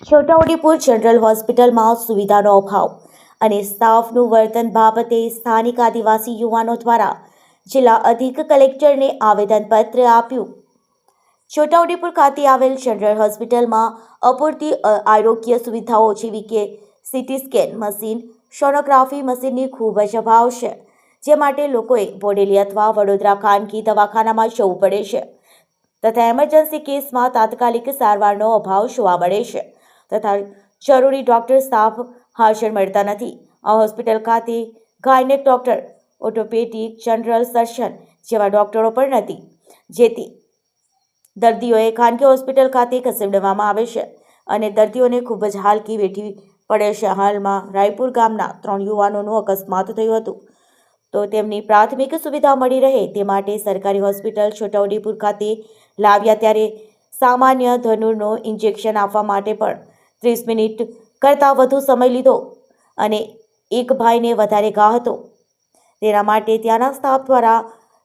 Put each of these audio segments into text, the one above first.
Chhota Udepur general હોસ્પિટલમાં સુવિધાનો અભાવ અને સ્ટાફનું વર્તન બાબતે સ્થાનિક આદિવાસી યુવાનો દ્વારા જિલ્લા અધિક કલેક્ટરને આવેદનપત્ર આપ્યું. છોટાઉદેપુર ખાતે આવેલ જનરલ હોસ્પિટલમાં અપૂરતી આરોગ્ય સુવિધાઓ જેવી કે સીટી સ્કેન મશીન, સોનોગ્રાફી મશીનની ખૂબ જ અભાવ છે, જે માટે લોકોએ બોડેલી અથવા વડોદરા ખાનગી દવાખાનામાં જવું પડે છે તથા એમરજન્સી કેસમાં તાત્કાલિક સારવારનો અભાવ જોવા મળે છે તથા જરૂરી ડોક્ટર સ્ટાફ હાજર મળતા નથી. આ હોસ્પિટલ ખાતે ગાયનેક ડોક્ટર, ઓર્થોપેડિક, જનરલ સર્જન જેવા ડોક્ટરો પણ નથી, જેથી દર્દીઓએ ખાનગી હોસ્પિટલ ખાતે ખસેડવામાં આવે છે અને દર્દીઓને ખૂબ જ હાલકી વેઠવી પડે છે. હાલમાં રાયપુર ગામના 3 યુવાનોનું અકસ્માત થયું હતું, તો તેમની પ્રાથમિક સુવિધા મળી રહે તે માટે સરકારી હોસ્પિટલ છોટાઉદેપુર ખાતે લાવ્યા ત્યારે સામાન્ય ધનુરનો ઇન્જેક્શન આપવા માટે પણ 30 મિનિટ કરતાં વધુ સમય લીધો અને એક ભાઈને વધારે ઘા હતો. તેના માટે ત્યાંના સ્ટાફ દ્વારા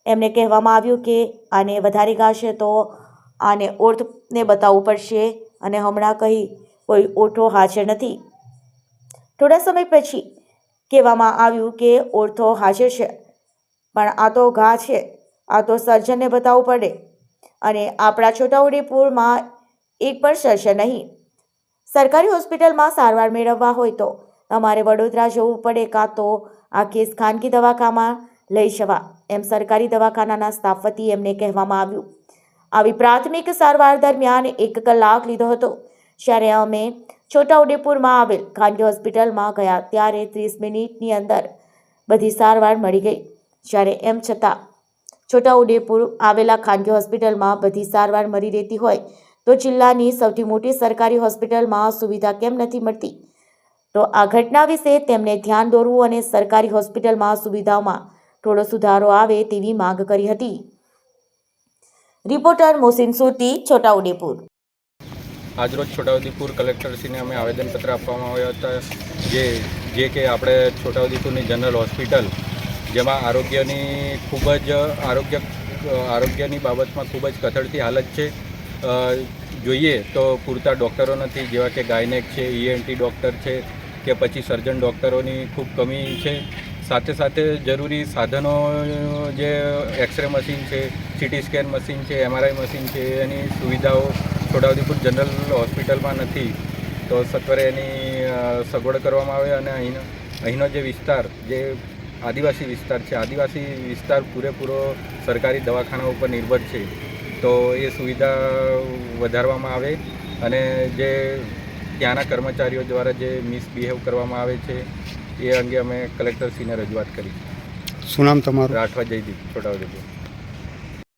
એમને કહેવામાં આવ્યું કે આને વધારે ઘા છે તો આને ઓર્થને બતાવવું પડશે અને હમણાં કોઈ ઓર્થો હાજર નથી. થોડા સમય પછી કહેવામાં આવ્યું કે ઓર્થો હાજર છે, પણ આ તો ઘા છે, આ તો સર્જનને બતાવવું પડે અને આપણા છોટાઉદેપુરમાં એક પણ સર્જન નહીં. સરકારી હોસ્પિટલમાં સારવાર મેળવવા હોય તો તમારે વડોદરા જવું પડે કાં તો આ કેસ ખાનગી દવાખાનામાં લઈ જવા, એમ સરકારી દવાખાનાના સ્ટાફ વતી એમને કહેવામાં આવ્યું. આવી પ્રાથમિક સારવાર દરમિયાન 1 કલાક લીધો હતો. જ્યારે અમે છોટાઉદેપુરમાં આવેલ ખાનગી હોસ્પિટલમાં ગયા ત્યારે 30 મિનિટની અંદર બધી સારવાર મળી ગઈ. જ્યારે એમ છતાં છોટાઉદેપુર આવેલા ખાનગી હોસ્પિટલમાં બધી સારવાર મળી રહેતી હોય તો જિલ્લાની સૌથી મોટી સરકારી હોસ્પિટલમાં સુવિધા કેમ નથી મળતી? તો આ ઘટના વિશે તેમને ધ્યાન દોરવું અને સરકારી હોસ્પિટલમાં સુવિધાઓમાં થોડો સુધારો આવે તેવી માંગ કરી હતી. રિપોર્ટર મોહસિન સુરતી, છોટાઉદેપુર. આજરોજ છોટાઉદેપુર કલેક્ટરશ્રીને અમે આવેદનપત્ર આપવામાં આવ્યા હતા, જે કે આપણે છોટાઉદેપુરની જનરલ હોસ્પિટલ, જેમાં આરોગ્યની બાબતમાં ખૂબ જ કથળતી હાલત છે. જોઈએ તો પૂરતા ડૉક્ટરો નથી, જેવા કે ગાયનેક છે, ENT ડૉક્ટર છે કે પછી સર્જન ડૉક્ટરોની ખૂબ કમી છે. સાથે સાથે જરૂરી સાધનો જે એક્સરે મશીન છે, સીટી સ્કેન મશીન છે, MRI મશીન છે, એની સુવિધાઓ છોટાઉદેપુર જનરલ હોસ્પિટલમાં નથી. તો સત્વરે એની સગવડ કરવામાં આવે અને અહીંનો જે વિસ્તાર, જે આદિવાસી વિસ્તાર છે, આદિવાસી વિસ્તાર પૂરેપૂરો સરકારી દવાખાના ઉપર નિર્ભર છે, તો એ સુવિધા વધારવામાં આવે અને જે ત્યાંના કર્મચારીઓ દ્વારા જે મિસબિહેવ કરવામાં આવે છે એ અંગે અમે કલેક્ટરશ્રીને રજૂઆત કરી. શું નામ તમારું? રાઠવા જયદીપ, છોટાઉદેપુર.